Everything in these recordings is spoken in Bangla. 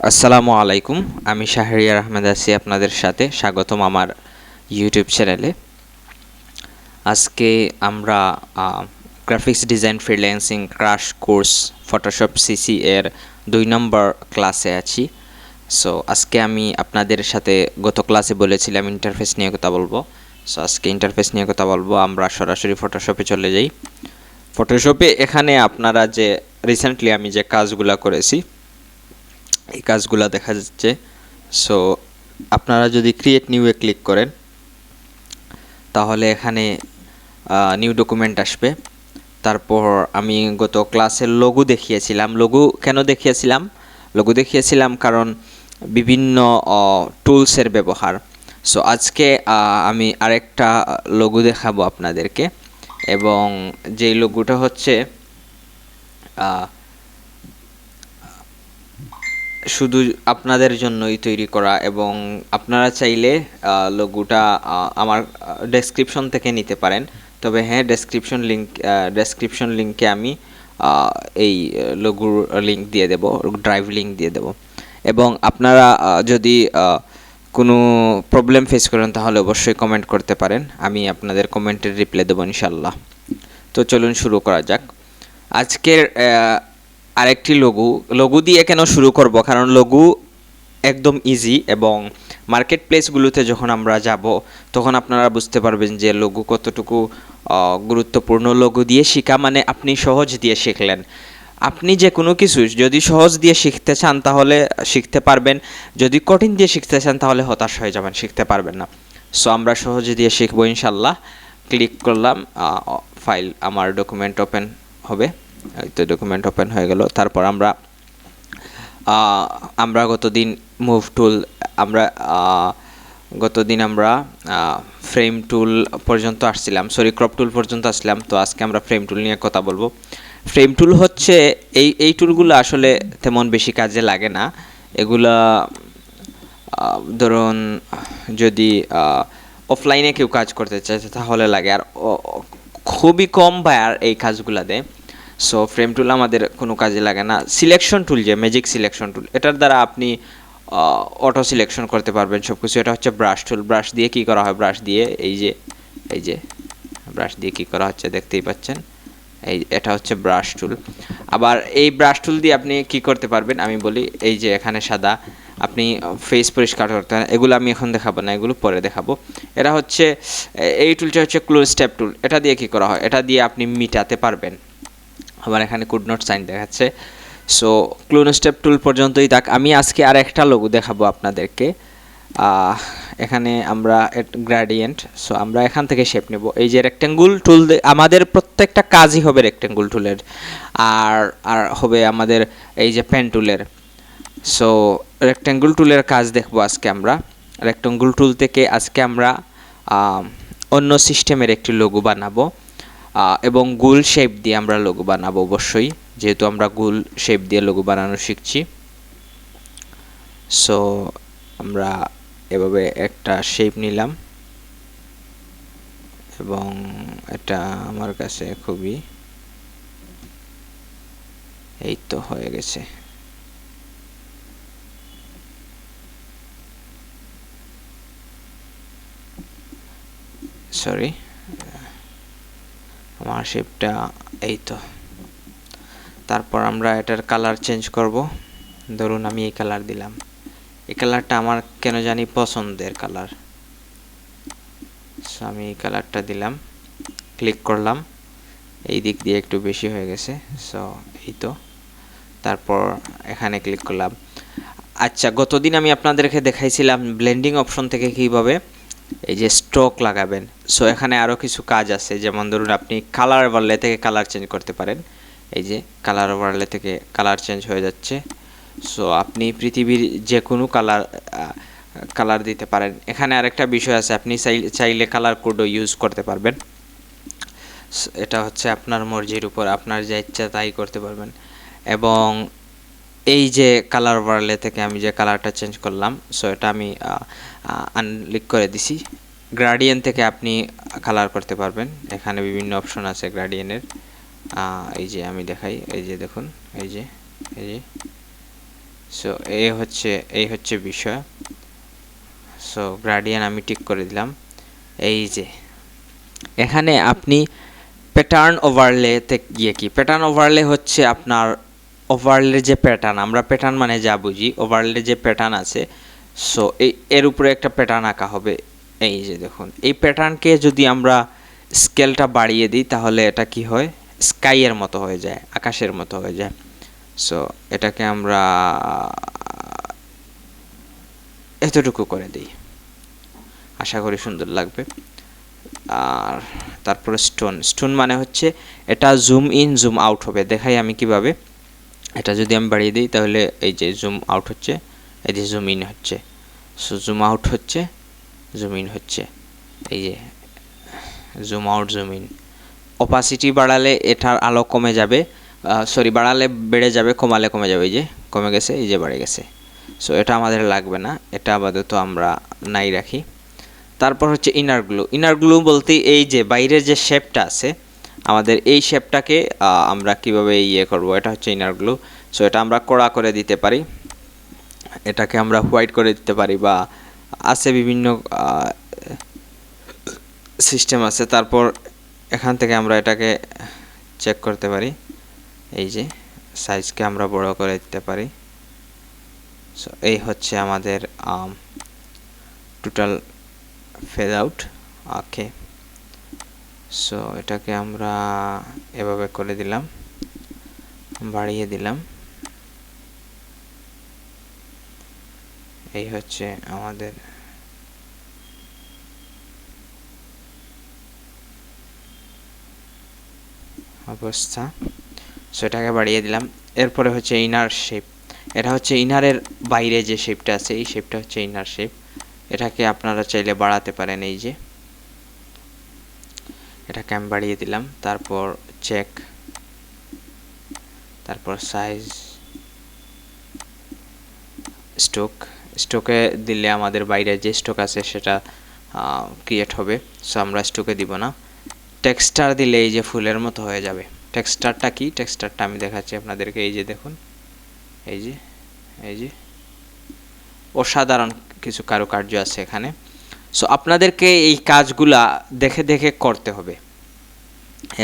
আসসালামু আলাইকুম। আমি শাহরিয়ার আহমেদ আছি আপনাদের সাথে। স্বাগতম আমার ইউটিউব চ্যানেলে। আজকে আমরা graphics design freelancing crash course Photoshop CC এর 2 নম্বর ক্লাসে আছি। সো আজকে আমি আপনাদের সাথে গত ক্লাসে বলেছিলাম ইন্টারফেস নিয়ে কথা বলবো। সো আজকে ইন্টারফেস নিয়ে কথা বলবো। আমরা সরাসরি ফটোশপে চলে যাই। ফটোশপে এখানে আপনারা যে রিসেন্টলি আমি যে কাজগুলো করেছি এই কাজগুলো দেখা যাচ্ছে। সো আপনারা যদি ক্রিয়েট নিউয়ে ক্লিক করেন তাহলে এখানে নিউ ডকুমেন্ট আসবে। তারপর আমি গত ক্লাসের লোগো দেখিয়েছিলাম। লোগো কেন দেখিয়েছিলাম? লোগো দেখিয়েছিলাম কারণ বিভিন্ন টুলসের ব্যবহার। সো আজকে আমি আরেকটা লোগো দেখাবো আপনাদেরকে, এবং যেই লোগোটা হচ্ছে শুধু আপনাদের জন্যই তৈরি করা, এবং আপনারা চাইলে লোগোটা আমার ডেসক্রিপশন থেকে নিতে পারেন। তবে হ্যাঁ, ডেসক্রিপশন লিঙ্কে আমি এই লোগোর লিঙ্ক দিয়ে দেব, ড্রাইভ লিঙ্ক দিয়ে দেব। এবং আপনারা যদি কোনো প্রবলেম ফেস করেন তাহলে অবশ্যই কমেন্ট করতে পারেন, আমি আপনাদের কমেন্টের রিপ্লাই দেবো ইনশাল্লাহ। তো চলুন শুরু করা যাক। আজকের আরেকটি লোগো দিয়ে কেন শুরু করব? কারণ লোগো একদম ইজি, এবং মার্কেট প্লেসগুলোতে যখন আমরা যাব তখন আপনারা বুঝতে পারবেন যে লোগো কতটুকু গুরুত্বপূর্ণ। লোগো দিয়ে শেখা মানে আপনি সহজ দিয়ে শিখলেন। আপনি যে কোনো কিছু যদি সহজ দিয়ে শিখতে চান তাহলে শিখতে পারবেন, যদি কঠিন দিয়ে শিখতে চান তাহলে হতাশ হয়ে যাবেন, শিখতে পারবেন না। সো আমরা সহজ দিয়ে শিখবো ইনশাল্লাহ। ক্লিক করলাম, ফাইল আমার ডকুমেন্ট ওপেন হবে। তো ডকুমেন্ট ওপেন হয়ে গেল। তারপর আমরা গতদিন মুভ টুল, গতদিন আমরা ফ্রেম টুল পর্যন্ত আসছিলাম, ক্রপ টুল পর্যন্ত আসলাম। তো আজকে আমরা ফ্রেম টুল নিয়ে কথা বলবো। ফ্রেম টুল হচ্ছে এই টুলগুলো আসলে তেমন বেশি কাজে লাগে না। এগুলা ধরুন যদি অফলাইনে কেউ কাজ করতে চায় তাহলে লাগে, আর খুবই কম বায়ার এই কাজগুলা দেয়। সো ফ্রেম টুল আমাদের কোনো কাজে লাগে না। সিলেকশন টুল, যে ম্যাজিক সিলেকশন টুল, এটার দ্বারা আপনি অটো সিলেকশন করতে পারবেন সব কিছু। এটা হচ্ছে ব্রাশ টুল। ব্রাশ দিয়ে কী করা হয়? ব্রাশ দিয়ে এই যে ব্রাশ দিয়ে কী করা হচ্ছে দেখতেই পাচ্ছেন। এটা হচ্ছে ব্রাশ টুল। আবার এই ব্রাশ টুল দিয়ে আপনি কি করতে পারবেন আমি বলি। এই যে এখানে সাদা, আপনি ফেস পরিষ্কার করতে পারেন। এগুলো আমি এখন দেখাবো না, এগুলো পরে দেখাবো। এটা হচ্ছে, এই টুলটা হচ্ছে ক্লোজ স্টেপ টুল। এটা দিয়ে কি করা হয়? এটা দিয়ে আপনি মিটাতে পারবেন। আমার এখানে কুড নট সাইন দেখাচ্ছে। সো ক্লোন স্টেপ টুল পর্যন্তই থাক। আমি আজকে আর একটা লোগো দেখাবো আপনাদেরকে। এখানে আমরা গ্রেডিয়েন্ট, সো আমরা এখান থেকে শেপ নেব। এই যে রেক্টেঙ্গুল টুল, আমাদের প্রত্যেকটা কাজই হবে রেক্টেঙ্গুল টুলের, আর হবে আমাদের এই যে পেন টুলের। সো রেক্টেঙ্গুল টুলের কাজ দেখবো আজকে আমরা। রেক্টেঙ্গুল টুল থেকে আজকে আমরা অন্য সিস্টেমের একটি লোগো বানাবো, এবং গোল শেপ দিয়ে আমরা লোগো বানাবো অবশ্যই, যেহেতু আমরা গোল শেপ দিয়ে লোগো বানানো শিখছি। সো আমরা এভাবে একটা শেপ নিলাম, এবং এটা আমার কাছে খুবই, এই তো হয়ে গেছে। সরি, আমার শেপটা এই তো। তারপর আমরা এটার কালার চেঞ্জ করব। ধরুন আমি এই কালার দিলাম। এই কালারটা আমার কেন জানি পছন্দের কালার। সো আমি এই কালারটা দিলাম, ক্লিক করলাম। এই দিক দিয়ে একটু বেশি হয়ে গেছে। সো এই তো। তারপর এখানে ক্লিক করলাম। আচ্ছা, গতদিন আমি আপনাদেরকে দেখাইছিলাম ব্লেন্ডিং অপশন থেকে কীভাবে এই যে স্ট্রোক লাগাবেন। সো এখানে আরও কিছু কাজ আছে, যেমন ধরুন আপনি কালার ওভারলে থেকে কালার চেঞ্জ করতে পারেন। এই যে কালার ওভারলে থেকে কালার চেঞ্জ হয়ে যাচ্ছে। সো আপনি পৃথিবীর যে কোনো কালার দিতে পারেন। এখানে আরেকটা বিষয় আছে, আপনি চাইলে কালার কোডও ইউজ করতে পারবেন। এটা হচ্ছে আপনার মর্জির উপর, আপনার যা ইচ্ছা তাই করতে পারবেন। এবং এই যে কালার ওভারলে থেকে আমি যে কালারটা চেঞ্জ করলাম, সো এটা আমি আনলিক করে দিছি। গ্রেডিয়েন্ট থেকে আপনি কালার করতে পারবেন। এখানে বিভিন্ন অপশন আছে সো এই হচ্ছে বিষয়। সো গ্রেডিয়েন্ট আমি ঠিক করে দিলাম। এই যে এখানে আপনি প্যাটার্ন ওভারলেতে গিয়ে কি প্যাটার্ন ওভারলে হচ্ছে আপনার ওভারলে যে প্যাটার্ন, আমরা প্যাটার্ন মানে যা বুঝি, ওভারলে যে প্যাটার্ন আছে, সো এর উপরে একটা প্যাটার্ন আঁকা হবে। এই যে দেখুন, এই প্যাটার্নকে যদি আমরা স্কেলটা বাড়িয়ে দিই তাহলে এটা কি হয়, স্কাইয়ের মতো হয়ে যায়, আকাশের মতো হয়ে যায়। সো এটাকে আমরা এতটুকু করে দিই, আশা করি সুন্দর লাগবে। আর তারপরে স্টোন মানে হচ্ছে এটা জুম ইন জুম আউট হবে, দেখাই আমি কিভাবে। এটা যদি আমি বাড়িয়ে দিই তাহলে এই যে জুম আউট হচ্ছে, এই যে জুম ইন হচ্ছে, সো জুম আউট হচ্ছে, জুম ইন হচ্ছে, এই যে zoom out zoom in. Opacity বাড়ালে এটার আলো কমে যাবে, সরি বাড়ালে বেড়ে যাবে, কমালে কমে যাবে, এই যে কমে গেছে, এই যে বেড়ে গেছে। সো এটা আমাদের লাগবে না, এটা আপাতত আমরা নাই রাখি। তারপর হচ্ছে ইনার গ্লু বলতে এই যে বাইরের যে শেপটা আছে আমাদের, এই শেপটাকে আমরা কিভাবে ইয়ে করব, এটা হচ্ছে ইনার গ্লু। সো এটা আমরা কড়া করে দিতে পারি, এটাকে আমরা হোয়াইট করে দিতে পারি, বা আছে বিভিন্ন সিস্টেম আছে। তারপর এখান থেকে আমরা এটাকে চেক করতে পারি, এই যে সাইজকে আমরা বড় করে দিতে পারি। সো এই হচ্ছে আমাদের টোটাল ফেড আউট। ওকে, সো এটাকে আমরা এভাবে করে দিলাম, বাড়িয়ে দিলাম। এই হচ্ছে আমাদের অবস্থা। সো এটাকে বাড়িয়ে দিলাম। এরপরে হচ্ছে ইনার শেপ, এটা হচ্ছে ইনারের বাইরে যে শেপটা আছে, এই শেপটা হচ্ছে ইনার শেপ। এটাকে আপনারা চাইলে বাড়াতে পারেন, এই যে এটাকে আমি বাড়িয়ে দিলাম। তারপর চেক, তারপর সাইজ, স্টোকে দিলে আমাদের বাইরে যে স্টোক আছে সেটা ক্রিয়েট হবে, সো আমরা স্টোকে দিব না। টেক্সচার দিলে এই যে ফুলের মতো হয়ে যাবে। টেক্সচারটা কি, টেক্সচারটা আমি দেখাচ্ছি আপনাদেরকে। এই যে দেখুন, এই যে অসাধারণ কিছু কারুকার্য আছে এখানে। সো আপনাদেরকে এই কাজগুলা দেখে দেখে করতে হবে,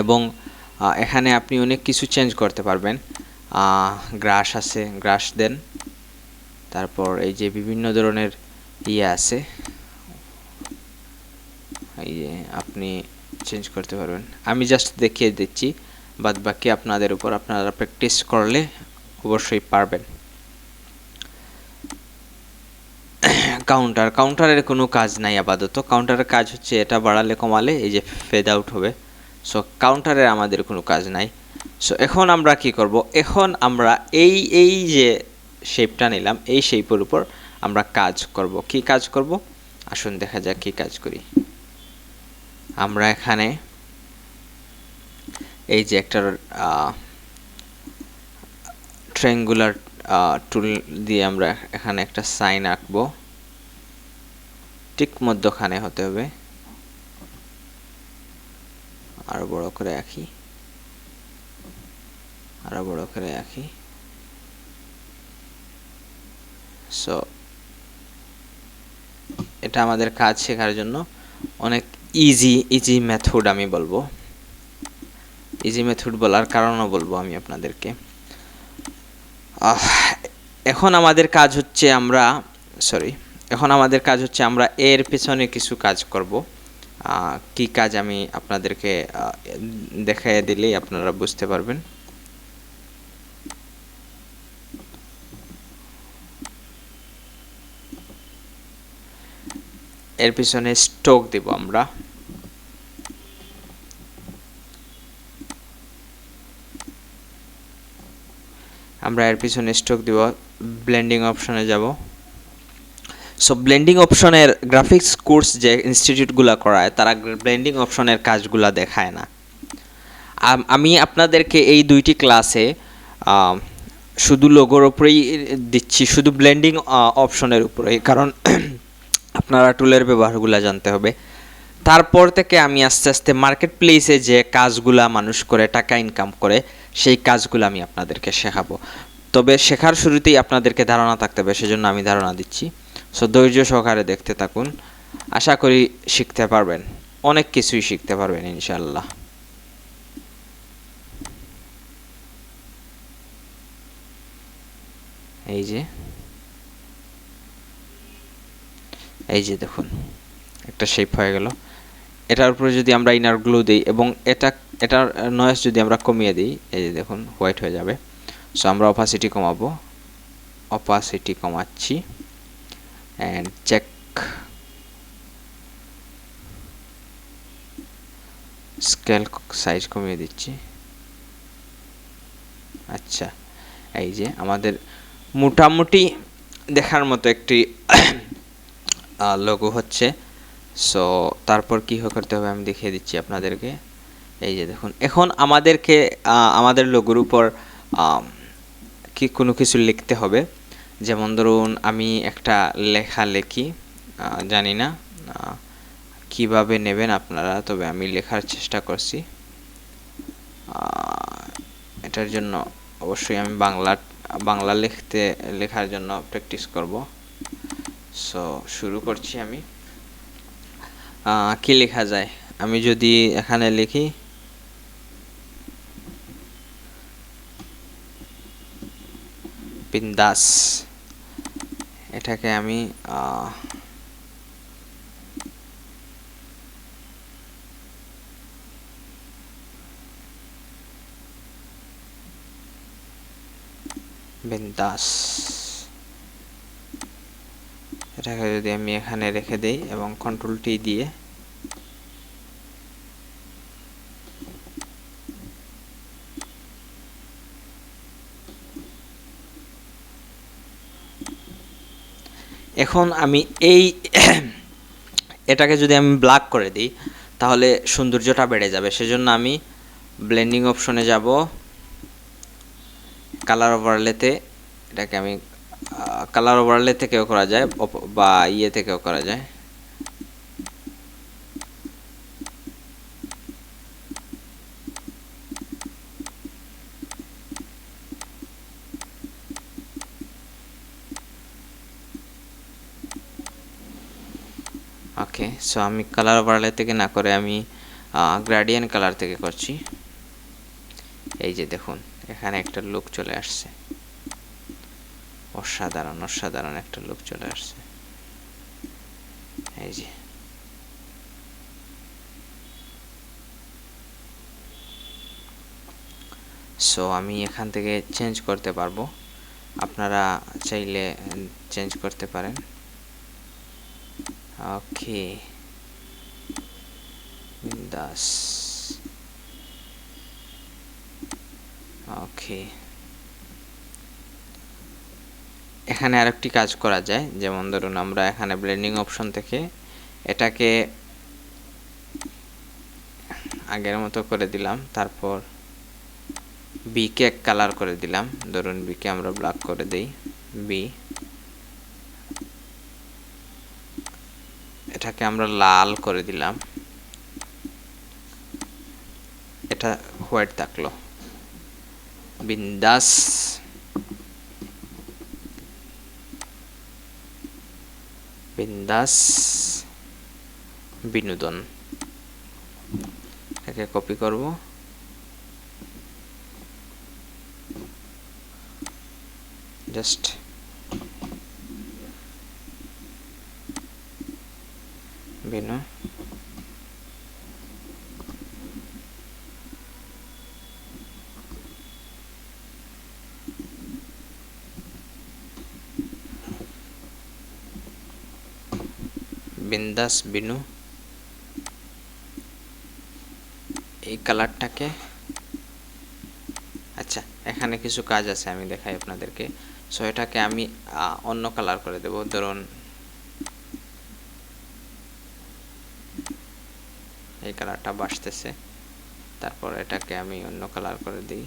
এবং এখানে আপনি অনেক কিছু চেঞ্জ করতে পারবেন। গ্রাস আছে, গ্রাস দেন। তারপর এই যে বিভিন্ন ধরনের ইয়ে আছে, এই যে আপনি চেঞ্জ করতে পারবেন। আমি জাস্ট দেখিয়ে দিচ্ছি, বাদ বাকি আপনাদের উপর, আপনারা প্র্যাকটিস করলে অবশ্যই পারবেন। কাউন্টারের কোনো কাজ নাই আপাতত। কাউন্টারের কাজ হচ্ছে এটা বাড়ালে কমালে এই যে ফেড আউট হবে। সো কাউন্টারের আমাদের কোনো কাজ নাই। সো এখন আমরা কি করব, এখন আমরা এই যে শেপটা নিলাম, এই শেপের উপর আমরা কাজ করব। কি কাজ করব, আসুন দেখা যাক কি কাজ করি। আমরা এখানে এই যে একটা ট্রায়াঙ্গুলার টুল দিয়ে আমরা এখানে একটা সাইন আঁকবো, ঠিক মধ্যখানে হতে হবে। আরো বড় করে আঁকি, আরো বড় করে আঁকি। সো এটা আমাদের কাজ শেখার জন্য অনেক ইজি মেথড আমি বলবো। ইজি মেথড বলার কারণও বলবো আমি আপনাদেরকে। এখন আমাদের কাজ হচ্ছে আমরা এর পেছনে কিছু কাজ করব। কি কাজ আমি আপনাদেরকে দেখাইয়ে দিলেই আপনারা বুঝতে পারবেন। এর পিছনে স্টোক দেব আমরা। এর পিছনে স্টোক দিব, ব্লেন্ডিং অপশনে যাব। সো ব্লেন্ডিং অপশনের গ্রাফিক্স কোর্স যে ইনস্টিটিউটগুলো করায় তারা ব্লেন্ডিং অপশনের কাজগুলো দেখায় না। আমি আপনাদেরকে এই দুইটি ক্লাসে শুধু লোগোর উপরেই দিচ্ছি, শুধু ব্লেন্ডিং অপশনের উপরেই, কারণ আপনারা টুলের ব্যবহারগুলো জানতে হবে। তারপর থেকে আমি আস্তে আস্তে মার্কেট প্লেসে যে কাজগুলা মানুষ করে টাকা ইনকাম করে সেই কাজগুলো আমি আপনাদেরকে শেখাবো। তবে শেখার শুরুতেই আপনাদেরকে ধারণা থাকতে হবে, সেজন্য আমি ধারণা দিচ্ছি। সো ধৈর্য সহকারে দেখতে থাকুন, আশা করি শিখতে পারবেন, অনেক কিছুই শিখতে পারবেন ইনশাআল্লাহ। এই যে দেখুন একটা শেপ হয়ে গেল। এটার উপরে যদি আমরা ইনার গ্লু দিই এবং এটার নয়েজ যদি আমরা কমিয়ে দিই, এই যে দেখুন হোয়াইট হয়ে যাবে। সো আমরা অপাসিটি কমাবো, অপাসিটি কমাচ্ছি অ্যান্ড চেক, স্কেল সাইজ কমিয়ে দিচ্ছি। আচ্ছা, এই যে আমাদের মোটামুটি দেখার মতো একটি লোগো হচ্ছে। সো তারপর কি করতে হবে আমি দেখিয়ে দিচ্ছি আপনাদেরকে। এই যে দেখুন, এখন আমাদেরকে আমাদের লোগোর উপর কি কোনো কিছু লিখতে হবে। যেমন ধরুন আমি একটা লেখা লিখি, জানি না কিভাবে নেবেন আপনারা, তবে আমি লেখার চেষ্টা করছি। এটার জন্য অবশ্যই আমি বাংলা লেখার জন্য প্র্যাকটিস করব। সো শুরু করছি আমি। কি লেখা যায়, আমি যদি এখানে লিখি বিন্দাস, এটাকে আমি বিন্দাস, এটাকে যদি আমি এখানে রেখে দেই এবং কন্ট্রোল টি দিয়ে এখন আমি এটাকে যদি আমি ব্ল্যাক করে দিই তাহলে সৌন্দর্যটা বেড়ে যাবে। সেজন্য আমি ব্লেন্ডিং অপশনে যাব, কালার ওভারলেতে, এটাকে আমি কালার ওভারলে থেকেও করা যায় বা থেকেও করা যায়। ওকে, সো আমি কালার ওভারলে থেকে না করে আমি গ্রেডিয়েন্ট কালার থেকে করছি। এই যে দেখুন এখানে একটা লুক চলে আসছে, অসাধারণ অসাধারণ একটা লুক চলে আসছে। এই যে সো আমি এখান থেকে চেঞ্জ করতে পারবো, আপনারা চাইলে চেঞ্জ করতে পারেন। ওকে, বিন্দাস। ওকে, এখানে আরেকটি কাজ করা যায়, যেমন ধরুন আমরা এখানে ব্লেন্ডিং অপশন থেকে এটাকে আগের মতো করে দিলাম, তারপর বি কে এক কালার করে দিলাম। ধরুন বি কে আমরা ব্ল্যাক করে দেই, বি, এটাকে আমরা লাল করে দিলাম, এটা হোয়াইট থাকলো। বিন্দাস, বিন্দাস বিনোদন, এটাকে কপি করব, জাস্ট বিনো, বিন্দাস বিনু, এই কালারটাকে। আচ্ছা, এখানে কিছু কাজ আছে, আমি দেখাই আপনাদেরকে। সো এটাকে আমি অন্য কালার করে দেব, ধরুন এই কালারটা বাসতেছে, তারপর এটাকে আমি অন্য কালার করে দিই,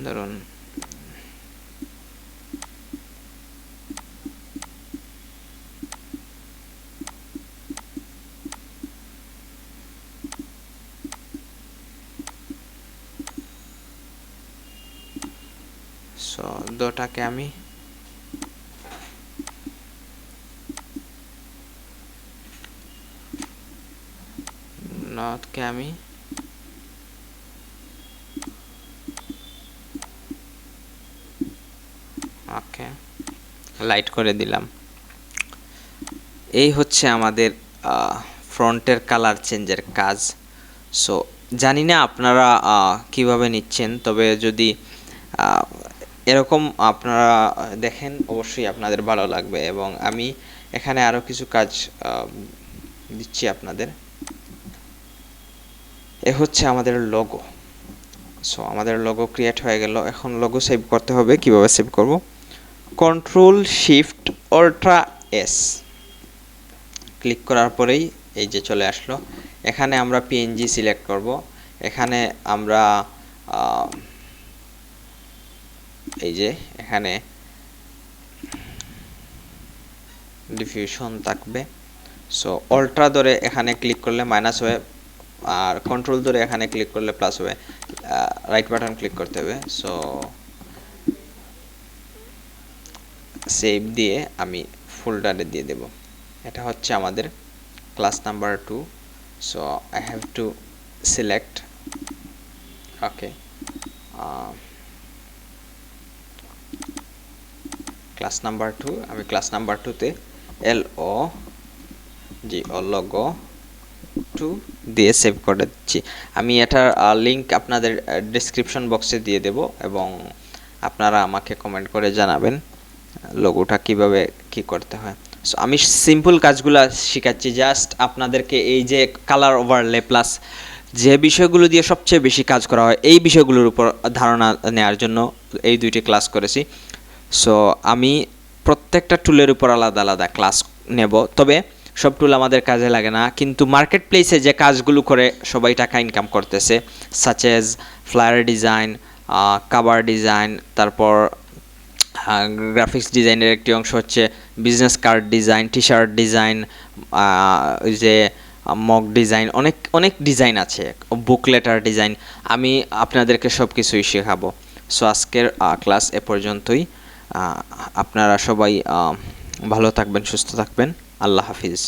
ধরুন সো দুটাকে আমি নটকে আমি ওকে লাইট করে দিলাম। এই হচ্ছে আমাদের ফ্রন্টের কালার চেঞ্জের কাজ। সো জানি না আপনারা কিভাবে নিচ্ছেন, তবে যদি এরকম আপনারা দেখেন অবশ্যই আপনাদের ভালো লাগবে। এবং আমি এখানে আরও কিছু কাজ দিচ্ছি আপনাদের। এ হচ্ছে আমাদের লোগো। সো আমাদের লোগো ক্রিয়েট হয়ে গেল। এখন লোগো সেভ করতে হবে। কিভাবে সেভ করব? কন্ট্রোল শিফট অল্ট্রা এস ক্লিক করার পরেই এই যে চলে আসলো। এখানে আমরা পিএনজি সিলেক্ট করব। এখানে আমরা এই যে এখানে ডিফিউশন থাকবে। সো অল্ট্রা ধরে এখানে ক্লিক করলে মাইনাস হবে, আর কন্ট্রোল ধরে এখানে ক্লিক করলে প্লাস হবে। রাইট বাটন ক্লিক করতে হবে। সো সেভ দিয়ে আমি ফোল্ডারে দিয়ে দেব। এটা হচ্ছে আমাদের class number 2। So I have to select okay class number 2। আমি ক্লাস নাম্বার 2তে লোগো 2 দিয়ে সেভ করে দিচ্ছি। আমি এটার লিংক আপনাদের ডেসক্রিপশন বক্সে দিয়ে দেব, এবং আপনারা আমাকে কমেন্ট করে জানাবেন লোগোটা কিভাবে কি করতে হয়। সো আমি সিম্পল কাজগুলো শেখাচ্ছি জাস্ট আপনাদেরকে। এই যে কালার ওভারলে প্লাস যে বিষয়গুলো দিয়ে সবচেয়ে বেশি কাজ করা হয়, এই বিষয়গুলোর উপর ধারণা নেওয়ার জন্য এই দুইটি ক্লাস করেছি। সো আমি প্রত্যেকটা টুলের উপর আলাদা আলাদা ক্লাস নেব, তবে সব টুল আমাদের কাজে লাগে না, কিন্তু মার্কেট প্লেসে যে কাজগুলো করে সবাই টাকা ইনকাম করতেছে, such as flyer design, cover design, তারপর গ্রাফিক্স ডিজাইনের একটি অংশ হচ্ছে business card design, T shirt design, যে মক ডিজাইন, অনেক অনেক ডিজাইন আছে, বুক লেটার ডিজাইন। আমি আপনাদেরকে সব কিছুই শেখাবো। সো আজকের ক্লাস এ পর্যন্তই। আপনারা সবাই ভালো থাকবেন, সুস্থ থাকবেন। আল্লাহ হাফিজ।